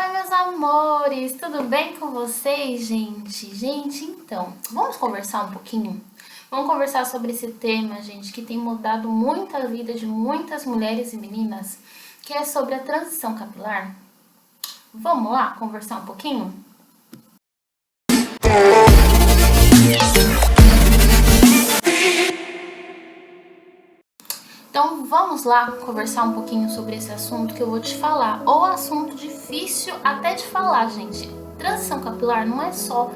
Oi, meus amores, tudo bem com vocês, gente? Então, vamos conversar um pouquinho? Vamos conversar sobre esse tema, gente, que tem mudado muito a vida de muitas mulheres e meninas, que é sobre a transição capilar. Vamos lá conversar um pouquinho? Então vamos lá conversar um pouquinho sobre esse assunto que eu vou te falar. Ou assunto difícil até de falar, gente. Transição capilar não é só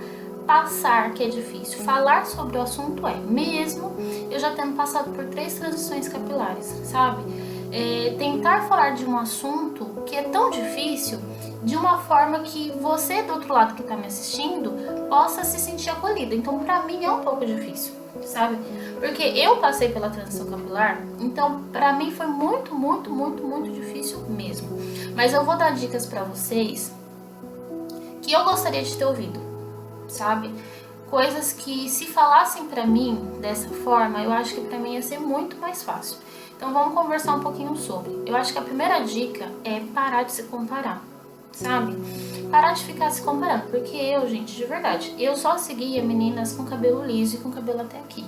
passar que é difícil. Falar sobre o assunto é. Mesmo eu já tendo passado por 3 transições capilares, sabe? Tentar falar de um assunto que é tão difícil de uma forma que você do outro lado que tá me assistindo possa se sentir acolhida. Então pra mim é um pouco difícil, sabe? Porque eu passei pela transição capilar, então pra mim foi muito difícil mesmo. Mas eu vou dar dicas pra vocês que eu gostaria de ter ouvido, sabe? Coisas que se falassem pra mim dessa forma, eu acho que pra mim ia ser muito mais fácil. Então vamos conversar um pouquinho sobre. Eu acho que a primeira dica é parar de se comparar, sabe? Parar de ficar se comparando, porque eu, gente, de verdade, eu só seguia meninas com cabelo liso e com cabelo até aqui.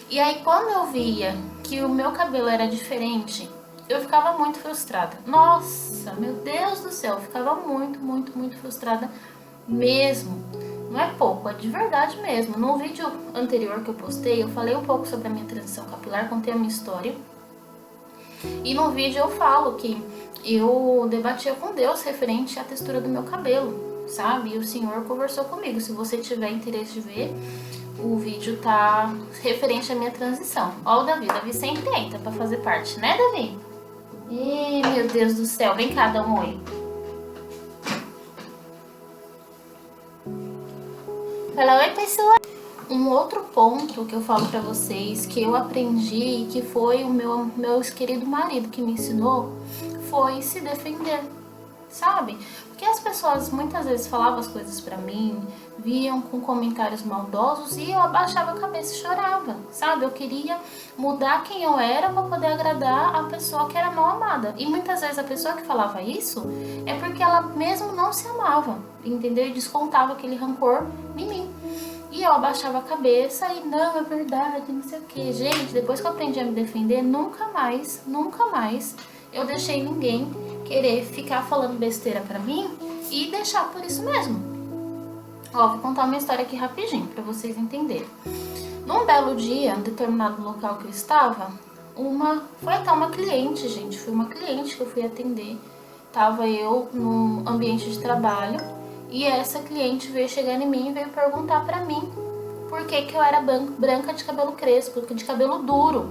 E aí quando eu via que o meu cabelo era diferente, eu ficava muito frustrada. Nossa, meu Deus do céu, eu ficava muito frustrada mesmo. Não é pouco, é de verdade mesmo. No vídeo anterior que eu postei, eu falei um pouco sobre a minha transição capilar, contei a minha história. E no vídeo eu falo que eu debatia com Deus referente à textura do meu cabelo, sabe? E o Senhor conversou comigo. Se você tiver interesse de ver, o vídeo tá referente à minha transição. Ó o Davi sempre entra pra fazer parte, né, Davi? Ih, meu Deus do céu, vem cá, dá um oi. Fala oi, pessoal. Um outro ponto que eu falo pra vocês, que eu aprendi, que foi o meu querido marido que me ensinou, foi se defender, sabe? Porque as pessoas muitas vezes falavam as coisas pra mim, viam com comentários maldosos e eu abaixava a cabeça e chorava, sabe? Eu queria mudar quem eu era pra poder agradar a pessoa que era mal amada. E muitas vezes a pessoa que falava isso é porque ela mesmo não se amava, entendeu? E descontava aquele rancor em mim. E eu abaixava a cabeça e não, é verdade, não sei o que. Gente, depois que eu aprendi a me defender, nunca mais eu deixei ninguém querer ficar falando besteira pra mim e deixar por isso mesmo. Ó, vou contar uma história aqui rapidinho pra vocês entenderem. Num belo dia, em determinado local que eu estava, foi até uma cliente, gente, foi uma cliente que eu fui atender. Tava eu num ambiente de trabalho e essa cliente veio chegar em mim e veio perguntar pra mim por que eu era branca de cabelo crespo, de cabelo duro,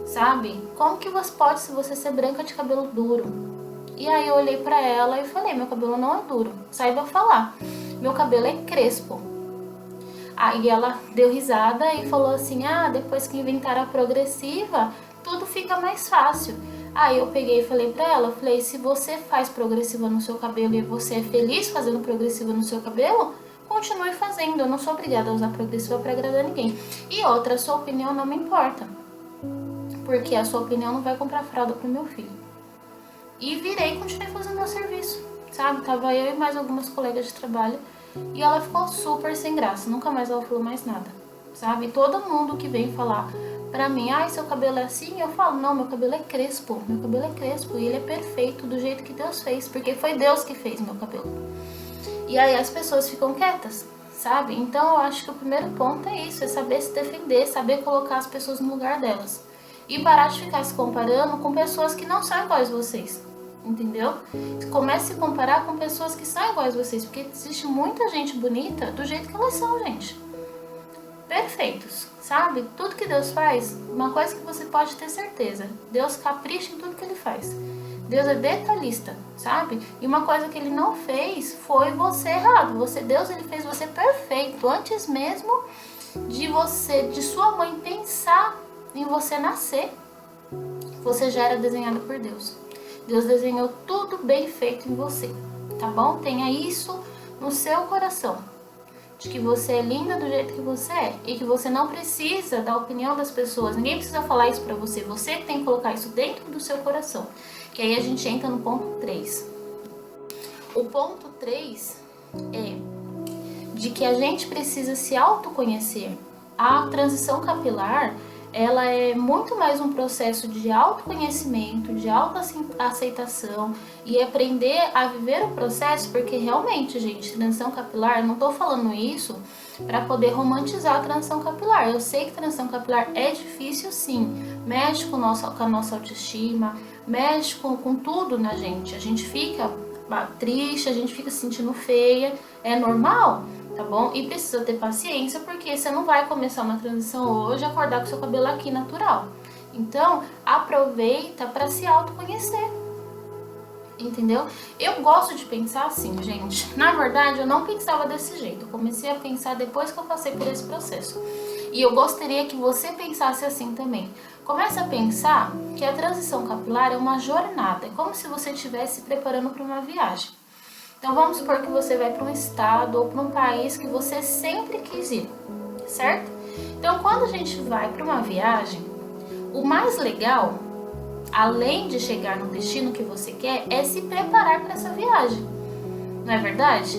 sabe? Como que você pode se você ser branca de cabelo duro? E aí eu olhei pra ela e falei, meu cabelo não é duro, saiba falar, meu cabelo é crespo. Aí ela deu risada e falou assim, depois que inventaram a progressiva, tudo fica mais fácil. Aí eu peguei e falei pra ela, se você faz progressiva no seu cabelo e você é feliz fazendo progressiva no seu cabelo, continue fazendo, eu não sou obrigada a usar progressiva pra agradar ninguém. E outra, a sua opinião não me importa, porque a sua opinião não vai comprar fralda pro meu filho. E virei e continuei fazendo meu serviço, sabe? Tava eu e mais algumas colegas de trabalho e ela ficou super sem graça, nunca mais ela falou mais nada, sabe? Todo mundo que vem falar pra mim, seu cabelo é assim, eu falo, não, meu cabelo é crespo e ele é perfeito do jeito que Deus fez, porque foi Deus que fez meu cabelo. E aí as pessoas ficam quietas, sabe? Então eu acho que o primeiro ponto é isso, é saber se defender, saber colocar as pessoas no lugar delas. E parar de ficar se comparando com pessoas que não são iguais a vocês, entendeu? Comece a se comparar com pessoas que são iguais a vocês, porque existe muita gente bonita do jeito que elas são, gente. Perfeitos, sabe? Tudo que Deus faz, uma coisa que você pode ter certeza, Deus capricha em tudo que Ele faz. Deus é detalhista, sabe? E uma coisa que Ele não fez foi você errado. Deus, Ele fez você perfeito antes mesmo de sua mãe pensar em você nascer. Você já era desenhado por Deus. Deus desenhou tudo bem feito em você, tá bom? Tenha isso no seu coração, de que você é linda do jeito que você é e que você não precisa da opinião das pessoas. Ninguém precisa falar isso pra você. Você que tem que colocar isso dentro do seu coração. Que aí a gente entra no ponto 3. O ponto 3 é de que a gente precisa se autoconhecer. A transição capilar, ela é muito mais um processo de autoconhecimento, de autoaceitação e aprender a viver o processo, porque realmente, gente, transição capilar, eu não tô falando isso para poder romantizar a transição capilar. Eu sei que transição capilar é difícil, sim, mexe com a nossa autoestima, mexe com tudo na gente. A gente fica triste, a gente fica se sentindo feia, é normal, tá bom? E precisa ter paciência, porque você não vai começar uma transição hoje e acordar com seu cabelo aqui natural. Então, aproveita para se autoconhecer, entendeu? Eu gosto de pensar assim, gente. Na verdade, eu não pensava desse jeito. Eu comecei a pensar depois que eu passei por esse processo. E eu gostaria que você pensasse assim também. Comece a pensar que a transição capilar é uma jornada. É como se você estivesse se preparando para uma viagem. Então vamos supor que você vai para um estado ou para um país que você sempre quis ir, certo? Então quando a gente vai para uma viagem, o mais legal, além de chegar no destino que você quer, é se preparar para essa viagem, não é verdade?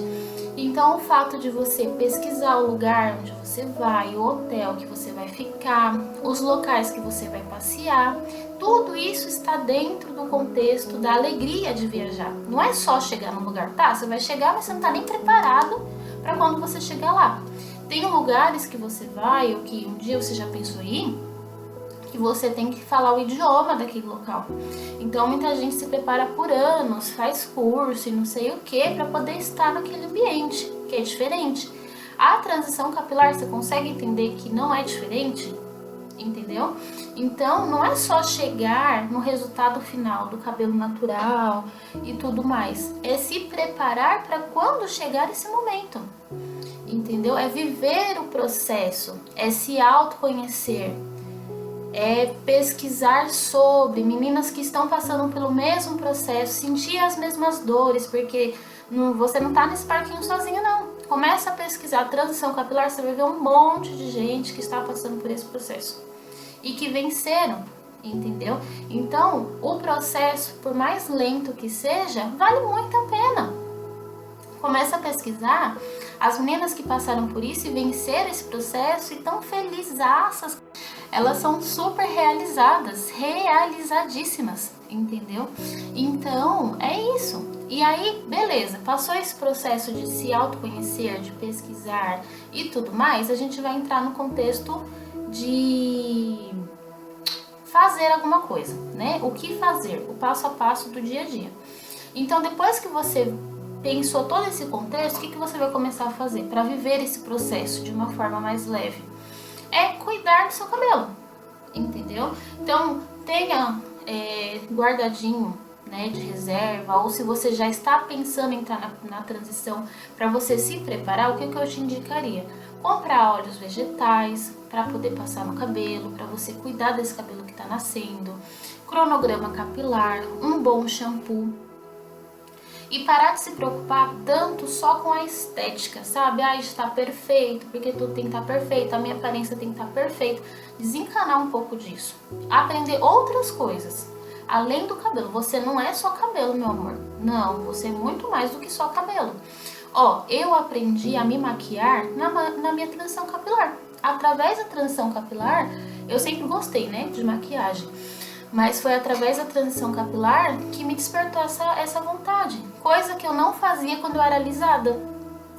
Então o fato de você pesquisar o lugar onde você vai, o hotel que você vai ficar, os locais que você vai passear, tudo isso está dentro do contexto da alegria de viajar. Não é só chegar no lugar, tá? Você vai chegar, mas você não está nem preparado para quando você chegar lá. Tem lugares que você vai, ou que um dia você já pensou em ir, que você tem que falar o idioma daquele local. Então muita gente se prepara por anos, faz curso e não sei o que para poder estar naquele ambiente, que é diferente. A transição capilar, você consegue entender que não é diferente? Entendeu? Então não é só chegar no resultado final do cabelo natural e tudo mais, é se preparar para quando chegar esse momento, entendeu? É viver o processo, é se autoconhecer, é pesquisar sobre meninas que estão passando pelo mesmo processo, sentir as mesmas dores, porque você não tá nesse parquinho sozinha não. Começa a pesquisar transição capilar, você vai ver um monte de gente que está passando por esse processo e que venceram, entendeu? Então, o processo, por mais lento que seja, vale muito a pena. Começa a pesquisar as meninas que passaram por isso e venceram esse processo e estão felizaças. Elas são super realizadas, realizadíssimas, entendeu? Então, é isso. E aí, beleza, passou esse processo de se autoconhecer, de pesquisar e tudo mais, a gente vai entrar no contexto de fazer alguma coisa, né? O que fazer, o passo a passo do dia a dia. Então, depois que você pensou todo esse contexto, o que você vai começar a fazer para viver esse processo de uma forma mais leve? É cuidar do seu cabelo, entendeu? Então, tenha guardadinho, né, de reserva, ou se você já está pensando em entrar na transição, para você se preparar, o que eu te indicaria? Comprar óleos vegetais para poder passar no cabelo, para você cuidar desse cabelo que está nascendo, cronograma capilar, um bom shampoo. E parar de se preocupar tanto só com a estética, sabe? Ah, está perfeito, porque tudo tem que estar perfeito, a minha aparência tem que estar perfeita. Desencanar um pouco disso. Aprender outras coisas. Além do cabelo. Você não é só cabelo, meu amor. Não, você é muito mais do que só cabelo. Ó, eu aprendi a me maquiar na minha transição capilar. Através da transição capilar, eu sempre gostei, né, de maquiagem. Mas foi através da transição capilar que me despertou essa vontade. Coisa que eu não fazia quando eu era alisada,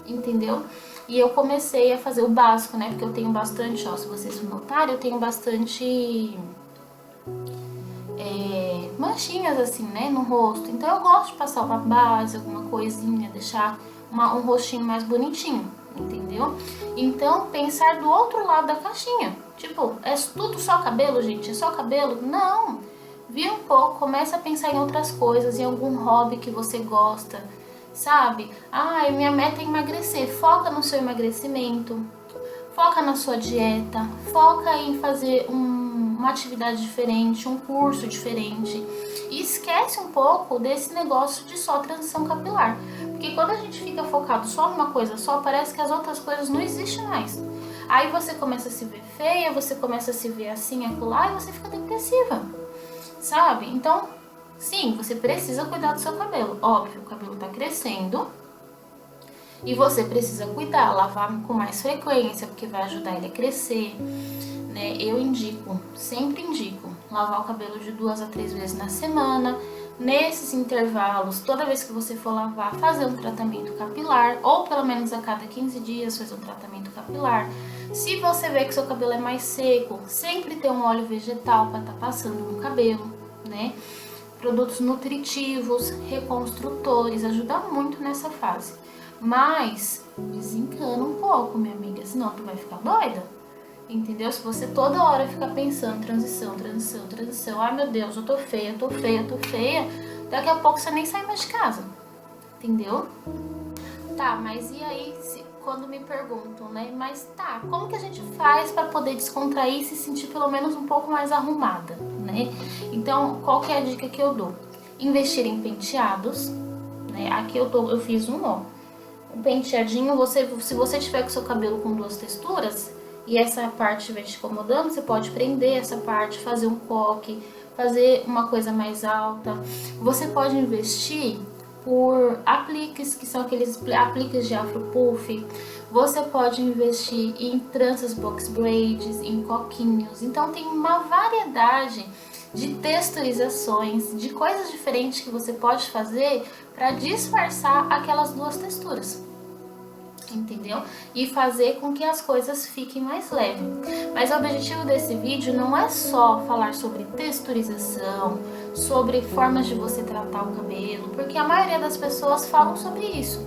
entendeu? E eu comecei a fazer o básico, né? Porque eu tenho bastante, ó, se vocês notarem, eu tenho bastante manchinhas assim, né, no rosto. Então eu gosto de passar uma base, alguma coisinha, deixar um rostinho mais bonitinho, entendeu? Então pensar do outro lado da caixinha. Tipo, é tudo só cabelo, gente? É só cabelo? Não! Vira um pouco, começa a pensar em outras coisas, em algum hobby que você gosta, sabe? Ah, minha meta é emagrecer. Foca no seu emagrecimento, foca na sua dieta, foca em fazer uma atividade diferente, um curso diferente. E esquece um pouco desse negócio de só transição capilar. Porque quando a gente fica focado só numa coisa só, parece que as outras coisas não existem mais. Aí você começa a se ver feia, você começa a se ver assim, acolá, e você fica depressiva, sabe? Então, Sim, você precisa cuidar do seu cabelo. Óbvio, o cabelo tá crescendo e você precisa cuidar, lavar com mais frequência, porque vai ajudar ele a crescer, né? Eu indico, sempre indico, lavar o cabelo de 2 a 3 vezes na semana. Nesses intervalos, toda vez que você for lavar, fazer um tratamento capilar, ou pelo menos a cada 15 dias fazer um tratamento capilar. Se você vê que seu cabelo é mais seco, sempre ter um óleo vegetal para estar passando no cabelo, né? Produtos nutritivos, reconstrutores, ajuda muito nessa fase. Mas desencana um pouco, minha amiga, senão tu vai ficar doida. Entendeu? Se você toda hora ficar pensando transição, transição, transição, ai meu Deus, eu tô feia, tô feia, tô feia, daqui a pouco você nem sai mais de casa. Entendeu? Tá, mas e aí quando me perguntam, né? Mas tá, como que a gente faz para poder descontrair e se sentir pelo menos um pouco mais arrumada, né? Então, qual que é a dica que eu dou? Investir em penteados, né? Aqui eu fiz um penteadinho, se você tiver com seu cabelo com 2 texturas e essa parte estiver te incomodando, você pode prender essa parte, fazer um coque, fazer uma coisa mais alta. Você pode investir por apliques, que são aqueles apliques de afro puff. Você pode investir em tranças box braids, em coquinhos. Então tem uma variedade de texturizações, de coisas diferentes que você pode fazer para disfarçar aquelas 2 texturas. Entendeu? E fazer com que as coisas fiquem mais leves. Mas o objetivo desse vídeo não é só falar sobre texturização, sobre formas de você tratar o cabelo, porque a maioria das pessoas falam sobre isso,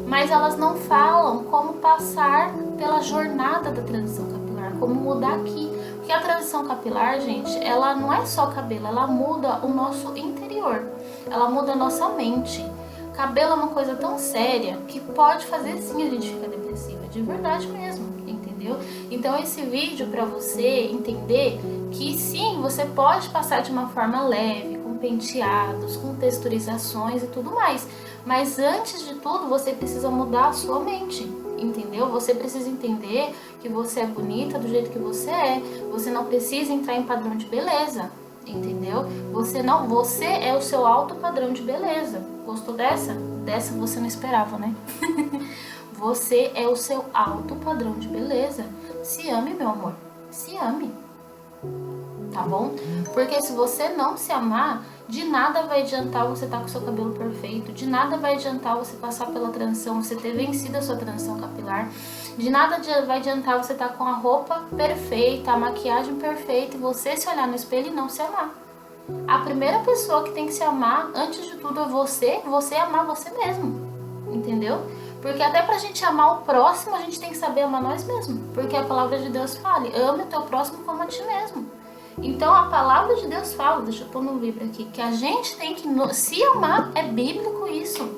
mas elas não falam como passar pela jornada da transição capilar, como mudar aqui. Porque a transição capilar, gente, ela não é só cabelo, ela muda o nosso interior, ela muda a nossa mente. Cabelo é uma coisa tão séria que pode fazer sim a gente ficar depressiva, de verdade mesmo, entendeu? Então esse vídeo para você entender que sim, você pode passar de uma forma leve, com penteados, com texturizações e tudo mais, mas antes de tudo você precisa mudar a sua mente, entendeu? Você precisa entender que você é bonita do jeito que você não precisa entrar em padrão de beleza. Entendeu? Você é o seu alto padrão de beleza. Gostou dessa? Dessa você não esperava, né? Você é o seu alto padrão de beleza. Se ame, meu amor. Se ame. Tá bom? Porque se você não se amar, de nada vai adiantar você estar com o seu cabelo perfeito, de nada vai adiantar você passar pela transição, você ter vencido a sua transição capilar, de nada vai adiantar você estar com a roupa perfeita, a maquiagem perfeita e você se olhar no espelho e não se amar. A primeira pessoa que tem que se amar, antes de tudo, é você amar você mesmo, entendeu? Porque até pra gente amar o próximo, a gente tem que saber amar nós mesmos, porque a palavra de Deus fala, ame o teu próximo como a ti mesmo. Então a palavra de Deus fala, deixa eu pôr no livro aqui, que a gente tem que se amar, é bíblico isso.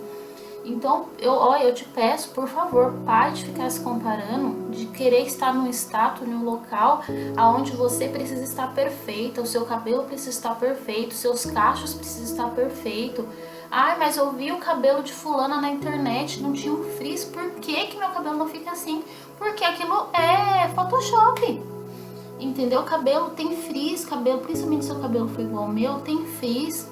Então eu te peço, por favor, pare de ficar se comparando, de querer estar num status, num local onde você precisa estar perfeita, o seu cabelo precisa estar perfeito, seus cachos precisam estar perfeito. Ai, mas eu vi o cabelo de fulana na internet, não tinha um frizz, por que meu cabelo não fica assim? Porque aquilo é Photoshop. Entendeu? Cabelo tem frizz, principalmente se o seu cabelo foi igual ao meu, tem frizz.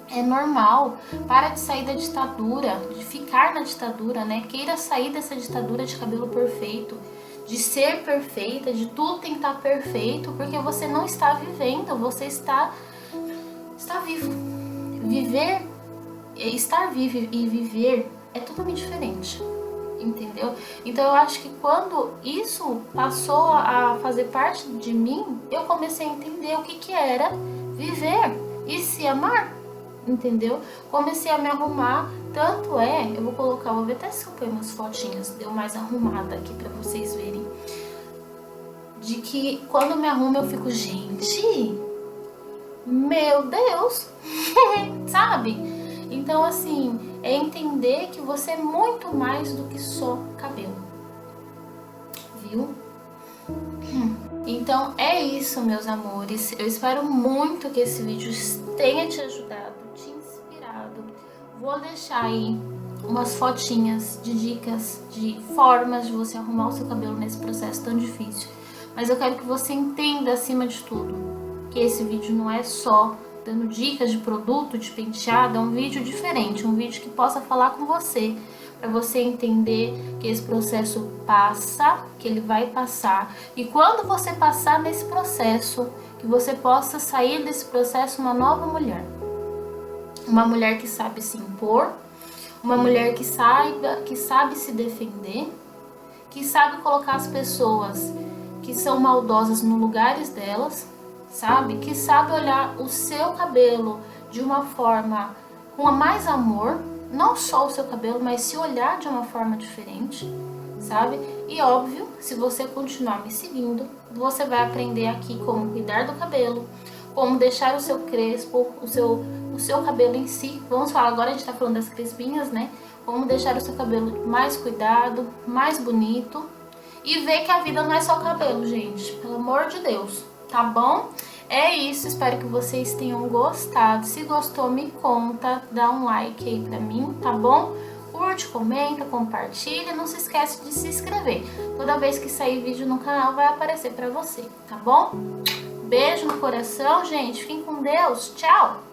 É normal. Para de sair da ditadura, de ficar na ditadura, né? Queira sair dessa ditadura de cabelo perfeito, de ser perfeita, de tudo tem que estar perfeito, porque você não está vivendo, você está vivo. Estar vivo e viver é totalmente diferente. Entendeu? Então eu acho que quando isso passou a fazer parte de mim, eu comecei a entender o que era viver e se amar, entendeu? Comecei a me arrumar, tanto eu vou ver até se eu ponho umas fotinhas, deu mais arrumada aqui pra vocês verem, de que quando eu me arrumo eu fico, gente, meu Deus, sabe? Então assim, é entender que você é muito mais do que só cabelo, viu? Então é isso, meus amores. Eu espero muito que esse vídeo tenha te ajudado, te inspirado. Vou deixar aí umas fotinhas de dicas, de formas de você arrumar o seu cabelo nesse processo tão difícil. Mas eu quero que você entenda, acima de tudo, que esse vídeo não é só dando dicas de produto, de penteado, é um vídeo diferente, um vídeo que possa falar com você, para você entender que esse processo passa, que ele vai passar, e quando você passar nesse processo, que você possa sair desse processo uma nova mulher. Uma mulher que sabe se impor, uma mulher que sabe se defender, que sabe colocar as pessoas que são maldosas no lugares delas, sabe? Que sabe olhar o seu cabelo de uma forma com mais amor, não só o seu cabelo, mas se olhar de uma forma diferente, sabe? E óbvio, se você continuar me seguindo, você vai aprender aqui como cuidar do cabelo, como deixar o seu crespo, o seu cabelo em si. Vamos falar agora, a gente tá falando das crespinhas, né? Como deixar o seu cabelo mais cuidado, mais bonito. E ver que a vida não é só cabelo, gente. Pelo amor de Deus, tá bom? É isso, espero que vocês tenham gostado. Se gostou, me conta, dá um like aí pra mim, tá bom? Curte, comenta, compartilha, não se esquece de se inscrever. Toda vez que sair vídeo no canal vai aparecer pra você, tá bom? Beijo no coração, gente. Fiquem com Deus. Tchau!